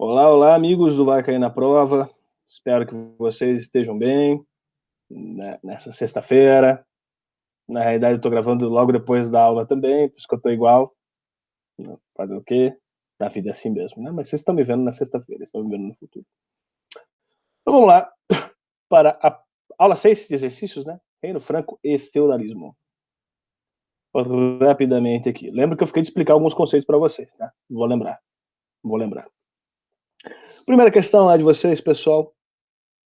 Olá, olá, amigos do Vai Cair na Prova. Espero que vocês estejam bem nessa sexta-feira. Na realidade, eu estou gravando logo depois da aula também, por isso que eu estou igual. Fazer o quê? A vida é assim mesmo, né? Mas vocês estão me vendo na sexta-feira, estão me vendo no futuro. Então vamos lá para a aula 6 de exercícios, né? Reino Franco e feudalismo. Rapidamente aqui. Lembra que eu fiquei de explicar alguns conceitos para vocês, tá? Vou lembrar. Primeira questão lá de vocês, pessoal,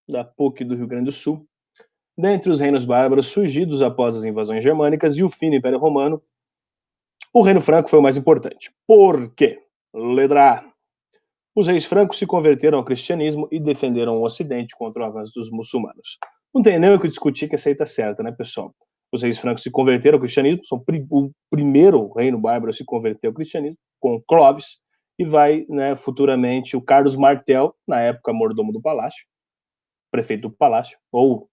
da PUC do Rio Grande do Sul. Dentre os reinos bárbaros surgidos após as invasões germânicas e o fim do Império Romano, o Reino Franco foi o mais importante. Por quê? Letra A. Os reis francos se converteram ao cristianismo e defenderam o Ocidente contra o avanço dos muçulmanos. Não tem nem o que discutir que essa aí tá certa, né, pessoal? Os reis francos se converteram ao cristianismo, são o primeiro reino bárbaro a se converter ao cristianismo, com Clovis, e vai, né, futuramente, o Carlos Martel, na época mordomo do palácio, prefeito do palácio, ou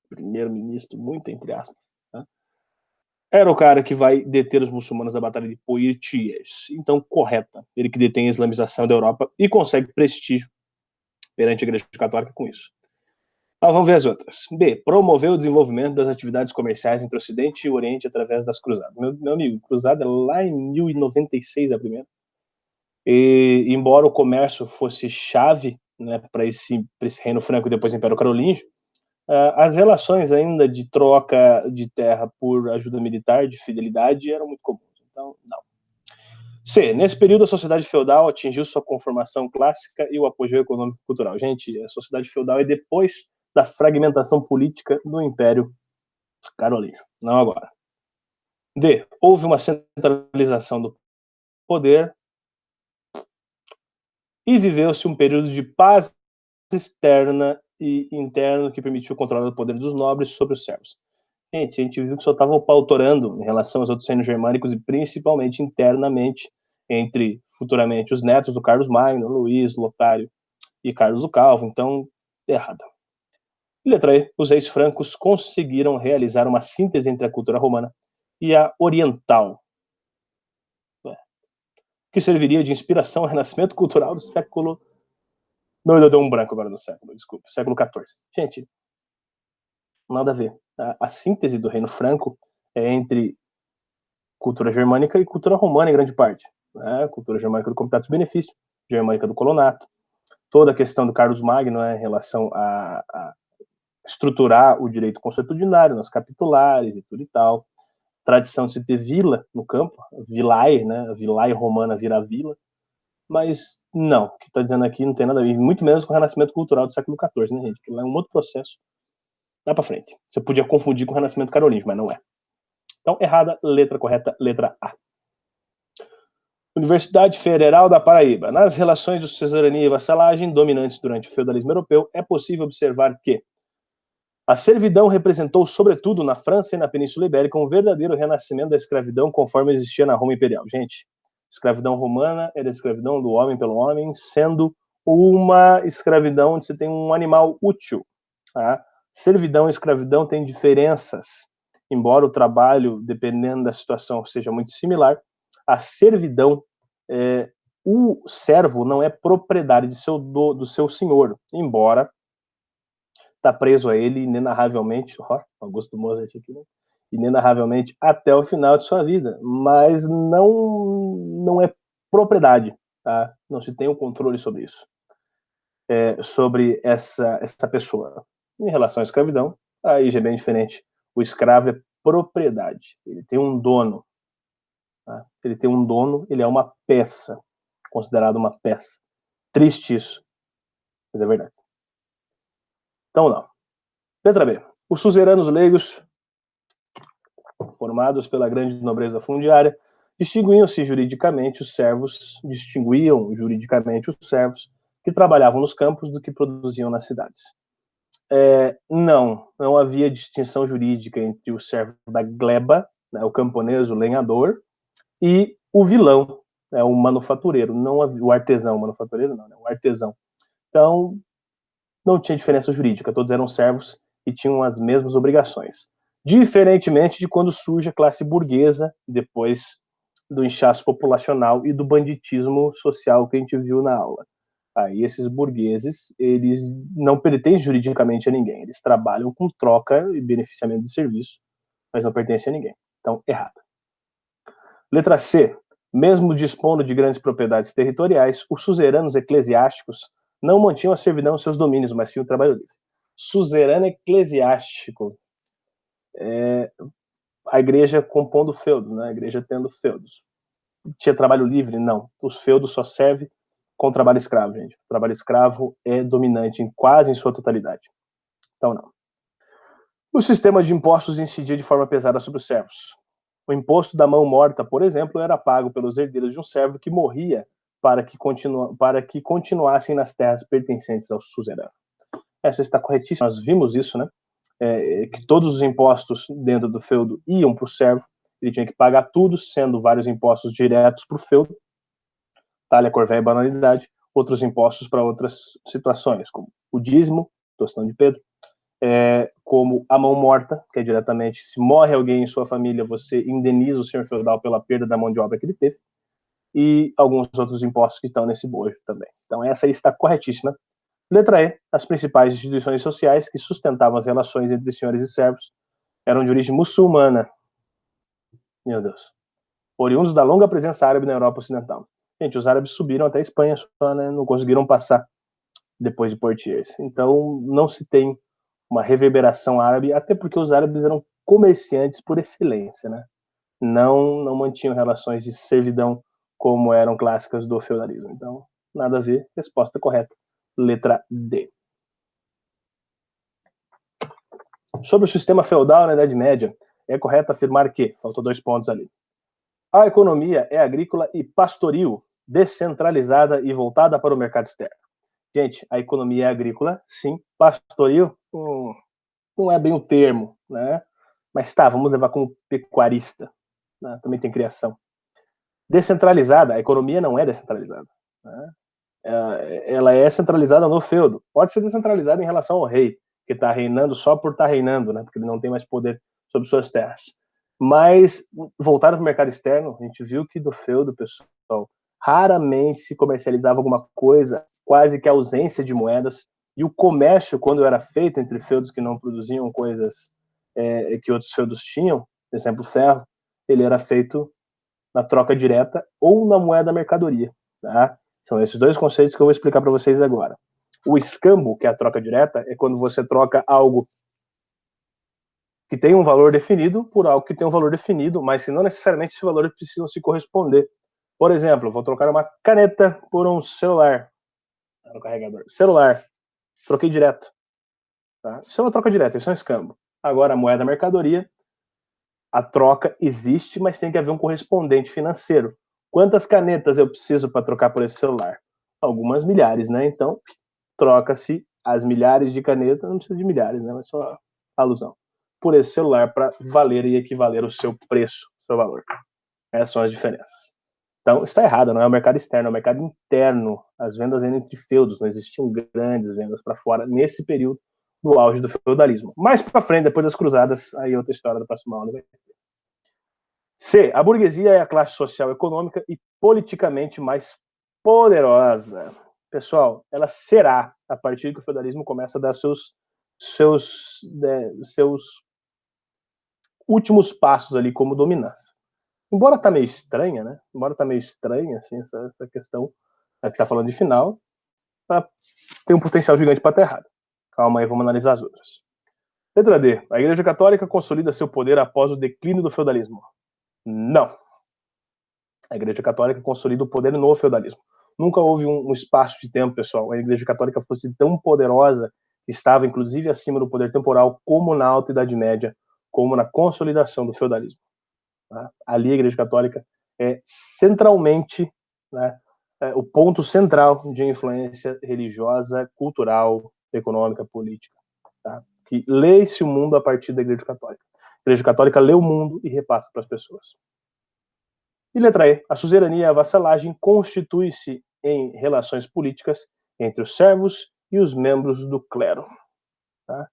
primeiro-ministro, muito entre aspas, né? Era o cara que vai deter os muçulmanos da Batalha de Poitiers. Então, correta. Ele que detém a islamização da Europa e consegue prestígio perante a Igreja Católica com isso. Vamos ver as outras. B. Promoveu o desenvolvimento das atividades comerciais entre o Ocidente e o Oriente através das cruzadas. Meu amigo, cruzada lá em 1096 a primeira. E, embora o comércio fosse chave, né, para esse reino franco e depois Império Carolíngio, as relações ainda de troca de terra por ajuda militar, de fidelidade, eram muito comuns. Então, não. C. Nesse período, a sociedade feudal atingiu sua conformação clássica e o apogeu econômico e cultural. Gente, a sociedade feudal é depois da fragmentação política do Império Carolíngio, não agora. D. Houve uma centralização do poder e viveu-se um período de paz externa e interno que permitiu controlar o poder dos nobres sobre os servos. Gente, a gente viu que só estava o pau torando em relação aos outros reinos germânicos e principalmente internamente entre, futuramente, os netos do Carlos Magno, Luís, Lotário e Carlos o Calvo. Então, errado. Letra E. Os reis francos conseguiram realizar uma síntese entre a cultura romana e a oriental, que serviria de inspiração ao renascimento cultural do século... Não, eu dei um branco agora no século, desculpa. Século XIV. Gente, nada a ver. A síntese do reino franco é entre cultura germânica e cultura romana em grande parte, né? Cultura germânica do Comitatus Beneficio, germânica do Colonato, toda a questão do Carlos Magno, né, em relação a estruturar o direito consuetudinário nas capitulares e tudo e tal, tradição de se ter vila no campo, vilae, né, a vilae romana vira vila, mas não, o que está dizendo aqui não tem nada a ver, muito menos com o renascimento cultural do século XIV, né, gente, que lá é um outro processo, dá para frente. Você podia confundir com o renascimento carolíngio, mas não é. Então, errada, letra correta, letra A. Universidade Federal da Paraíba. Nas relações de suzerania e vassalagem dominantes durante o feudalismo europeu, é possível observar que a servidão representou, sobretudo na França e na Península Ibérica, um verdadeiro renascimento da escravidão conforme existia na Roma Imperial. Gente, escravidão romana era a escravidão do homem pelo homem, sendo uma escravidão onde você tem um animal útil. Tá? Servidão e escravidão têm diferenças. Embora o trabalho, dependendo da situação, seja muito similar, a servidão, o servo não é propriedade do seu senhor, embora está preso a ele inenarravelmente, Augusto Mozart aqui, né? Inenarravelmente até o final de sua vida, mas não é propriedade, tá? Não se tem o controle sobre isso, sobre essa pessoa. Em relação à escravidão, aí já é bem diferente. O escravo é propriedade, ele tem um dono, tá? Ele tem um dono, ele é uma peça, considerado uma peça. Triste isso, mas é verdade. Então não. Letra B. Os suzeranos leigos, formados pela grande nobreza fundiária, distinguiam juridicamente os servos que trabalhavam nos campos do que produziam nas cidades. Não havia distinção jurídica entre o servo da gleba, né, o camponês, o lenhador, e o vilão, né, o manufatureiro, não havia, o artesão, o manufatureiro não, né, o artesão. Então, não tinha diferença jurídica, todos eram servos e tinham as mesmas obrigações. Diferentemente de quando surge a classe burguesa, depois do inchaço populacional e do banditismo social que a gente viu na aula. Aí esses burgueses, eles não pertencem juridicamente a ninguém, eles trabalham com troca e beneficiamento de serviço, mas não pertencem a ninguém. Então, errado. Letra C. Mesmo dispondo de grandes propriedades territoriais, os suzeranos eclesiásticos não mantinham a servidão em seus domínios, mas sim o trabalho livre. Suzerano eclesiástico. A igreja compondo feudo, né? A igreja tendo feudos. Tinha trabalho livre? Não. Os feudos só servem com trabalho escravo, gente. O trabalho escravo é dominante quase em sua totalidade. Então, não. O sistema de impostos incidia de forma pesada sobre os servos. O imposto da mão morta, por exemplo, era pago pelos herdeiros de um servo que morria para que continuassem nas terras pertencentes ao suzerano. Essa está corretíssima, nós vimos isso, né? Que todos os impostos dentro do feudo iam para o servo, ele tinha que pagar tudo, sendo vários impostos diretos para o feudo, talha, corvéia e banalidade, outros impostos para outras situações, como o dízimo, tostão de Pedro, como a mão morta, que é diretamente, se morre alguém em sua família, você indeniza o senhor feudal pela perda da mão de obra que ele teve, e alguns outros impostos que estão nesse bojo também. Então essa aí está corretíssima. Letra E. As principais instituições sociais que sustentavam as relações entre senhores e servos eram de origem muçulmana. Meu Deus. Oriundos da longa presença árabe na Europa Ocidental. Gente, os árabes subiram até a Espanha, só, né, não conseguiram passar depois de Poitiers. Então não se tem uma reverberação árabe, até porque os árabes eram comerciantes por excelência, né? Não mantinham relações de servidão como eram clássicas do feudalismo. Então, nada a ver. Resposta correta. Letra D. Sobre o sistema feudal na Idade Média, é correto afirmar que, faltou 2 pontos ali, a economia é agrícola e pastoril, descentralizada e voltada para o mercado externo. Gente, a economia é agrícola, sim. Pastoril, não é bem o termo, né? Mas tá, vamos levar como pecuarista, né? Também tem criação. Descentralizada, a economia não é descentralizada, né? Ela é centralizada no feudo. Pode ser descentralizada em relação ao rei, que está reinando só por estar reinando, né? Porque ele não tem mais poder sobre suas terras. Mas, voltado para o mercado externo, a gente viu que do feudo, pessoal, raramente se comercializava alguma coisa, quase que ausência de moedas, e o comércio, quando era feito entre feudos que não produziam coisas que outros feudos tinham, por exemplo, ferro, ele era feito na troca direta ou na moeda mercadoria, tá? São esses 2 conceitos que eu vou explicar para vocês agora. O escambo, que é a troca direta, é quando você troca algo que tem um valor definido por algo que tem um valor definido, mas que não necessariamente esses valores precisam se corresponder. Por exemplo, vou trocar uma caneta por um celular. No carregador. Celular. Troquei direto. Tá? Isso é uma troca direta, isso é um escambo. Agora, a moeda mercadoria, a troca existe, mas tem que haver um correspondente financeiro. Quantas canetas eu preciso para trocar por esse celular? Algumas milhares, né? Então, troca-se as milhares de canetas, não precisa de milhares, né? Mas só alusão. Por esse celular para valer e equivaler o seu preço, o seu valor. Essas são as diferenças. Então, está errado, não é o mercado externo, é o mercado interno. As vendas eram entre feudos, não existiam grandes vendas para fora nesse período do auge do feudalismo. Mais para frente, depois das cruzadas, aí outra história da próxima aula. C. A burguesia é a classe social, econômica e politicamente mais poderosa. Pessoal, ela será, a partir que o feudalismo começa a dar seus últimos passos ali como dominância. Embora tá meio estranha, né? Embora tá meio estranha, assim, essa questão que tá falando de final, tá, tem um potencial gigante para estar errado. Calma aí, vamos analisar as outras. Letra D. A Igreja Católica consolida seu poder após o declínio do feudalismo. Não. A Igreja Católica consolida o poder no feudalismo. Nunca houve um espaço de tempo, pessoal, a Igreja Católica fosse tão poderosa, que estava inclusive acima do poder temporal, como na Alta Idade Média, como na consolidação do feudalismo. Tá? Ali a Igreja Católica é centralmente, né, o ponto central de influência religiosa, cultural, econômica, política. Tá? Que lê-se o mundo a partir da Igreja Católica. A Igreja Católica lê o mundo e repassa para as pessoas. E letra E. A suzerania e a vassalagem constitui-se em relações políticas entre os servos e os membros do clero. Tá?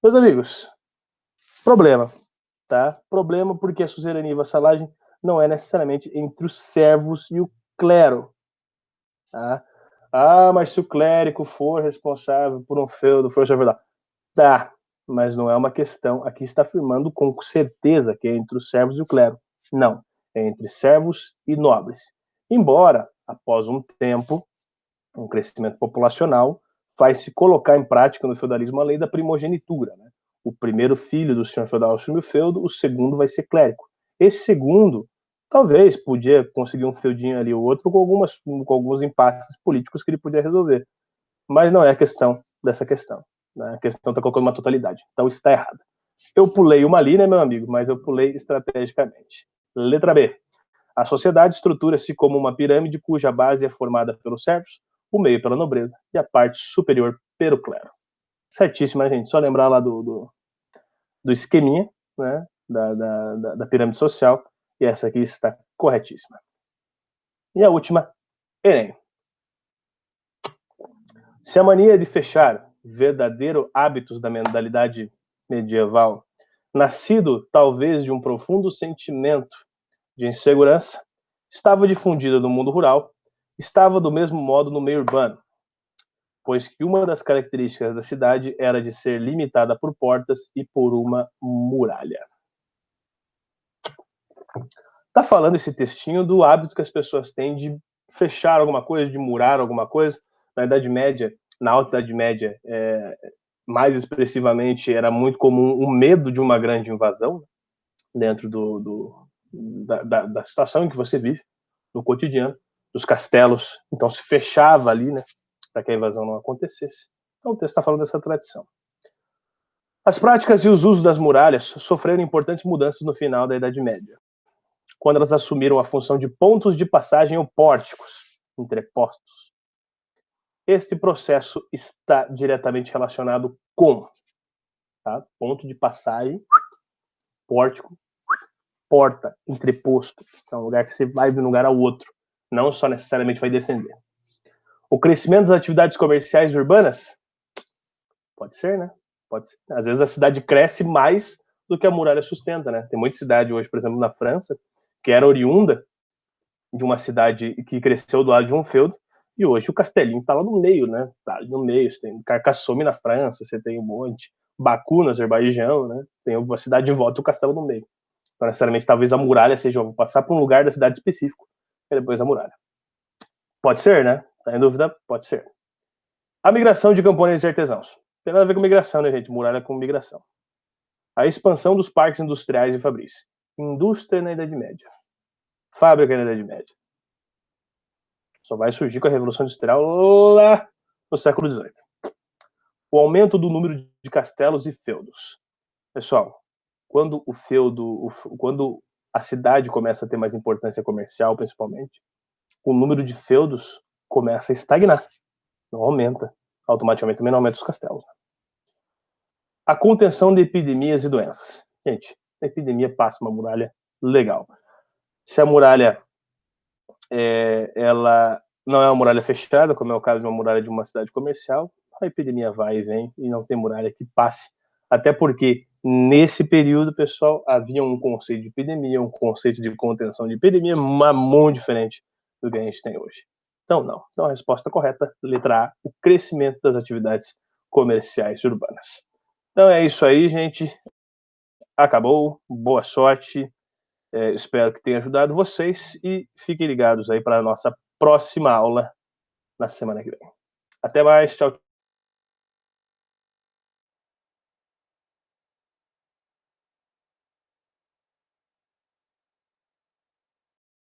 Meus amigos, problema. Tá? Problema porque a suzerania e a vassalagem não é necessariamente entre os servos e o clero. Tá? Ah, mas se o clérigo for responsável por um feudo, for verdade. Tá, mas não é uma questão. Aqui está afirmando com certeza que é entre os servos e o clero. Não, é entre servos e nobres. Embora, após um tempo, um crescimento populacional, vai-se colocar em prática no feudalismo a lei da primogenitura. Né? O primeiro filho do senhor feudal assume o feudo, o segundo vai ser clérigo. Esse segundo, talvez, podia conseguir um feudinho ali ou outro com alguns impasses políticos que ele podia resolver. Mas não é a questão dessa questão. Né? A questão está colocando uma totalidade. Então está errado. Eu pulei uma ali, né, meu amigo? Mas eu pulei estrategicamente. Letra B. A sociedade estrutura-se como uma pirâmide cuja base é formada pelos servos, o meio pela nobreza e a parte superior pelo clero. Certíssimo, né, gente? Só lembrar lá do esqueminha, né, da pirâmide social, e essa aqui está corretíssima. E a última, Enem. Se a mania de fechar, verdadeiro hábitos da mentalidade medieval, nascido talvez de um profundo sentimento de insegurança, estava difundida no mundo rural, estava do mesmo modo no meio urbano, pois que uma das características da cidade era de ser limitada por portas e por uma muralha. Tá falando esse textinho do hábito que as pessoas têm de fechar alguma coisa, de murar alguma coisa. Na Idade Média, na Alta Idade Média, mais expressivamente, era muito comum o medo de uma grande invasão dentro da situação em que você vive, no cotidiano, dos castelos. Então se fechava ali, né, para que a invasão não acontecesse. Então o texto está falando dessa tradição. As práticas e os usos das muralhas sofreram importantes mudanças no final da Idade Média, quando elas assumiram a função de pontos de passagem ou pórticos entrepostos. Este processo está diretamente relacionado com, tá? Ponto de passagem, pórtico, porta, entreposto. É um lugar que você vai de um lugar ao outro, não só necessariamente vai defender. O crescimento das atividades comerciais urbanas? Pode ser, né? Pode ser. Às vezes a cidade cresce mais do que a muralha sustenta, né? Tem muita cidade hoje, por exemplo, na França, que era oriunda de uma cidade que cresceu do lado de um feudo, e hoje o Castelinho tá lá no meio, né? Tá ali no meio. Você tem Carcassonne na França, você tem um monte. Baku no Azerbaijão, né? Tem uma cidade de volta e o castelo no meio. Então, necessariamente, talvez a muralha seja, vou passar por um lugar da cidade específico, e depois a muralha. Pode ser, né? Tá em dúvida? Pode ser. A migração de camponeses e artesãos. Tem nada a ver com migração, né, gente? Muralha com migração. A expansão dos parques industriais e fabris. Indústria na Idade Média. Fábrica na Idade Média. Só vai surgir com a Revolução Industrial lá no século XVIII. O aumento do número de castelos e feudos. Pessoal, quando o feudo, quando a cidade começa a ter mais importância comercial, principalmente, o número de feudos começa a estagnar, não aumenta. Automaticamente também não aumenta os castelos. A contenção de epidemias e doenças. Gente, a epidemia passa uma muralha legal. Se a muralha ela não é uma muralha fechada, como é o caso de uma muralha de uma cidade comercial, a epidemia vai e vem e não tem muralha que passe. Até porque, nesse período, pessoal, havia um conceito de epidemia, um conceito de contenção de epidemia muito diferente do que a gente tem hoje. Então, não. Então, a resposta correta, letra A, o crescimento das atividades comerciais urbanas. Então, é isso aí, gente. Acabou. Boa sorte. Espero que tenha ajudado vocês e fiquem ligados aí para a nossa próxima aula na semana que vem. Até mais, tchau.